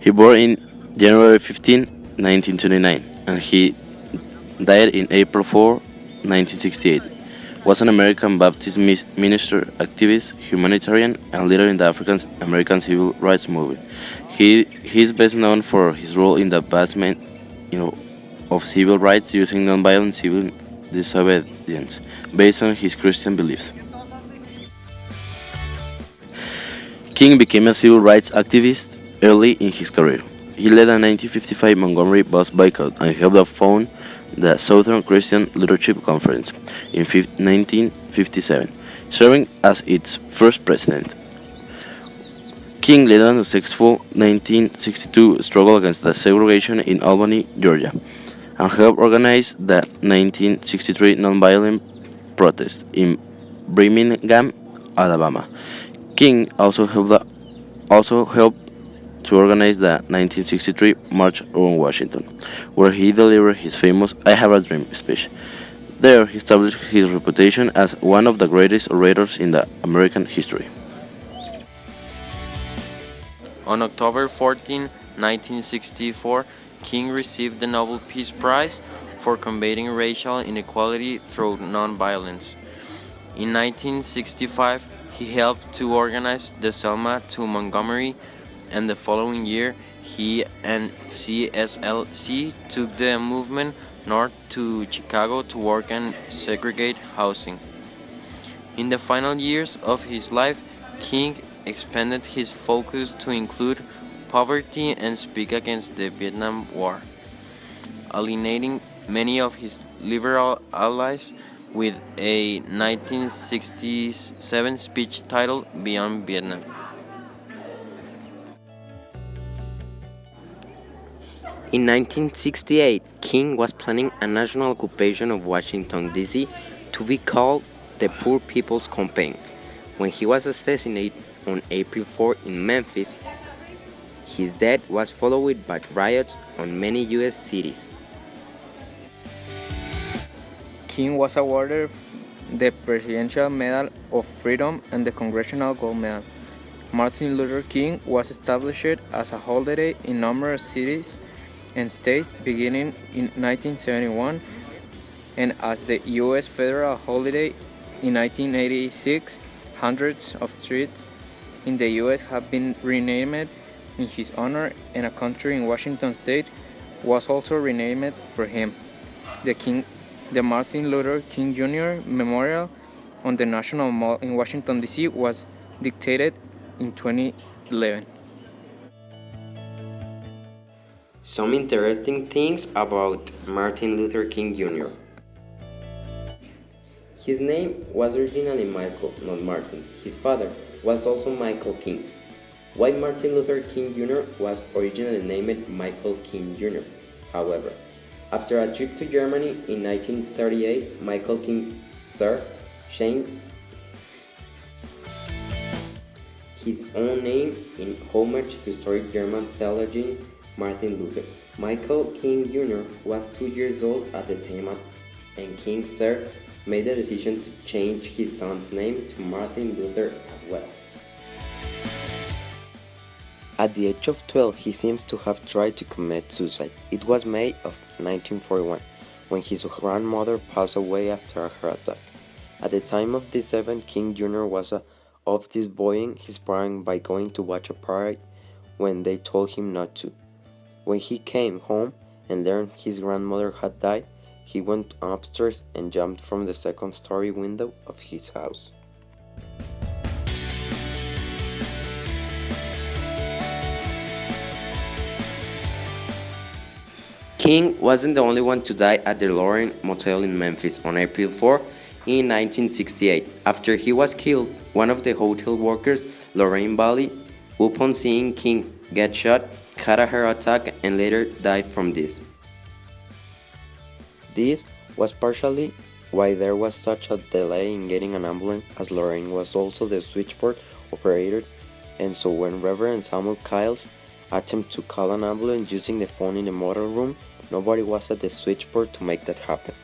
He born in January 15, 1929, and he died in April 4, 1968. Was an American Baptist minister, activist, humanitarian, and leader in the African American civil rights movement. He is best known for his role in the advancement, you know, of civil rights using nonviolent civil disobedience based on his Christian beliefs. King became a civil rights activist early in his career. He led a 1955 Montgomery bus boycott and helped found the Southern Christian Leadership Conference in 1957, serving as its first president. King led a successful 1962 struggle against the segregation in Albany, Georgia, and helped organize the 1963 nonviolent protest in Birmingham, Alabama. King also helped to organize the 1963 March on Washington, where he delivered his famous "I Have a Dream" speech. There, he established his reputation as one of the greatest orators in the American history. On October 14, 1964, King received the Nobel Peace Prize for combating racial inequality through nonviolence. In 1965, he helped to organize the Selma to Montgomery, and the following year, he and CSLC took the movement north to Chicago to work on segregate housing. In the final years of his life, King expanded his focus to include poverty and speak against the Vietnam War, alienating many of his liberal allies with a 1967 speech titled Beyond Vietnam. In 1968, King was planning a national occupation of Washington, D.C. to be called the Poor People's Campaign. When he was assassinated on April 4 in Memphis, his death was followed by riots on many U.S. cities. King was awarded the Presidential Medal of Freedom and the Congressional Gold Medal. Martin Luther King was established as a holiday in numerous cities and states beginning in 1971, and as the U.S. federal holiday in 1986. Hundreds of streets in the U.S. have been renamed in his honor, and a country in Washington state was also renamed for him. The Martin Luther King Jr. Memorial on the National Mall in Washington, D.C. was dictated in 2011. Some interesting things about Martin Luther King Jr. His name was originally Michael, not Martin. His father was also Michael King. Why Martin Luther King Jr. was originally named Michael King Jr. However, after a trip to Germany in 1938, Michael King Sr. changed his own name in homage to historic German theologian Martin Luther. Michael King Jr. was 2 years old at the time, and King Sr. made the decision to change his son's name to Martin Luther as well. At the age of 12, he seems to have tried to commit suicide. It was May of 1941, when his grandmother passed away after a heart attack. At the time of this event, King Jr. was off disobeying his parents by going to watch a parade when they told him not to. When he came home and learned his grandmother had died, he went upstairs and jumped from the second-story window of his house. King wasn't the only one to die at the Lorraine Motel in Memphis on April 4 in 1968. After he was killed, one of the hotel workers, Lorraine Valley, upon seeing King get shot, had a heart attack and later died from this. This was partially why there was such a delay in getting an ambulance, as Lorraine was also the switchboard operator, and so when Reverend Samuel Kiles attempted to call an ambulance using the phone in the motel room, nobody was at the switchboard to make that happen.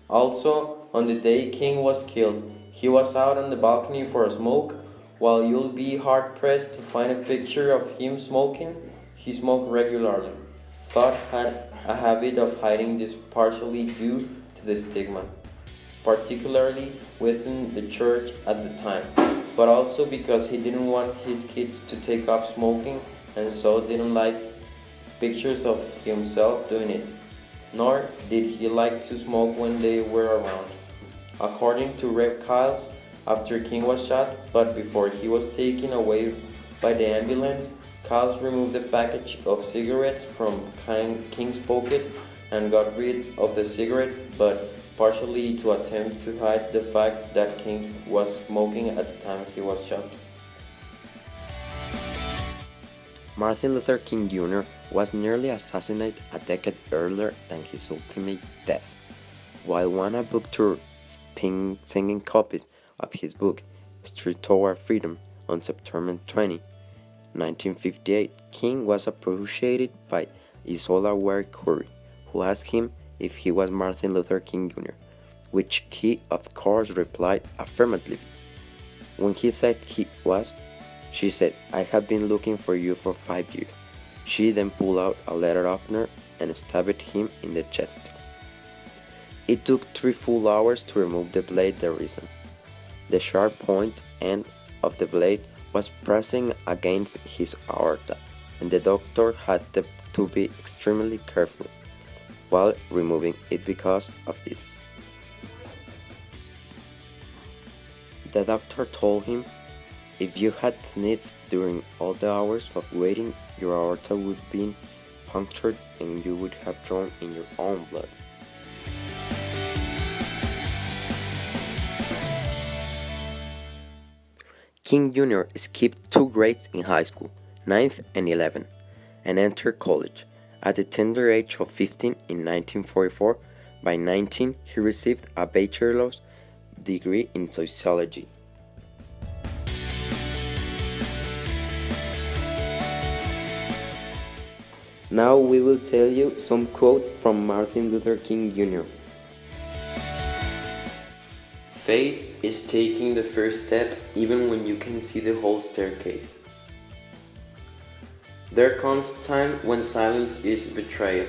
Also, on the day King was killed, He was out on the balcony for a smoke. While you'll be hard pressed to find a picture of him smoking, he smoked regularly. Thought had a habit of hiding this partially due to the stigma, particularly within the church at the time, but also because he didn't want his kids to take up smoking and so didn't like pictures of himself doing it, nor did he like to smoke when they were around. According to Rev Kyles, after King was shot, but before he was taken away by the ambulance, Kyles removed the package of cigarettes from King's pocket and got rid of the cigarette, but partially to attempt to hide the fact that King was smoking at the time he was shot. Martin Luther King Jr. was nearly assassinated a decade earlier than his ultimate death. While on a book tour singing copies of his book, Street Toward Freedom, on September 20, 1958, King was approached by Isola Ware Curry, who asked him if he was Martin Luther King Jr., which he, of course, replied affirmatively. When he said he was, she said, "I have been looking for you for 5 years." She then pulled out a letter opener and stabbed him in the chest. It took 3 full hours to remove the blade. The reason: the sharp point end of the blade was pressing against his aorta, and the doctor had to be extremely careful while removing it because of this. The doctor told him, "If you had sneezed during all the hours of waiting, your aorta would have been punctured and you would have drawn in your own blood." King Jr. skipped 2 grades in high school, 9th and 11th, and entered college. At the tender age of 15 in 1944, by 19 he received a bachelor's degree in sociology. Now we will tell you some quotes from Martin Luther King Jr. Faith is taking the first step even when you can see the whole staircase. There comes a time when silence is betrayal.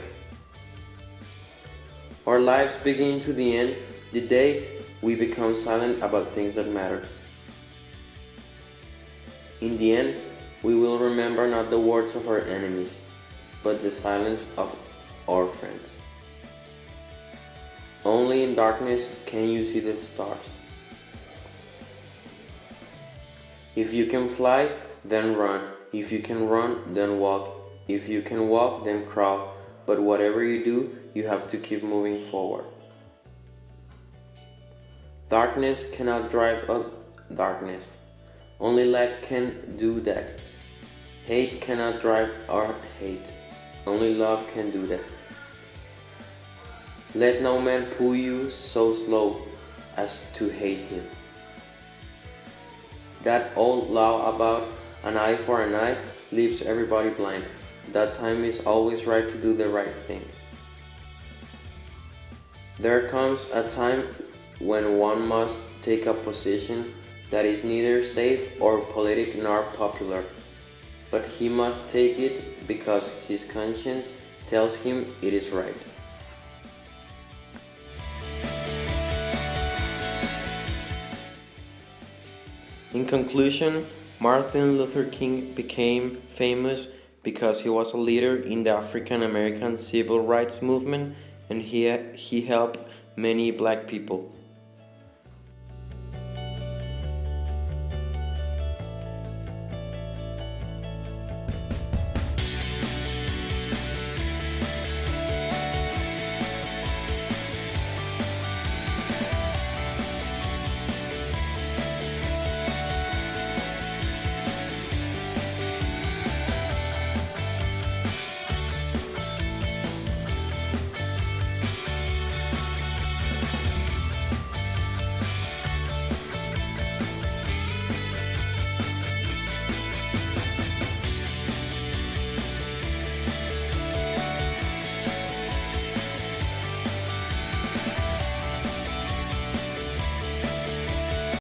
Our lives begin to the end the day we become silent about things that matter. In the end, we will remember not the words of our enemies, but the silence of our friends. Only in darkness can you see the stars. If you can fly, then run. If you can run, then walk. If you can walk, then crawl. But whatever you do, you have to keep moving forward. Darkness cannot drive out darkness. Only light can do that. Hate cannot drive our hate. Only love can do that. Let no man pull you so slow as to hate him. That old law about an eye for an eye leaves everybody blind. That time is always right to do the right thing. There comes a time when one must take a position that is neither safe or politic nor popular, but he must take it because his conscience tells him it is right. In conclusion, Martin Luther King became famous because he was a leader in the African American civil rights movement, and he helped many black people.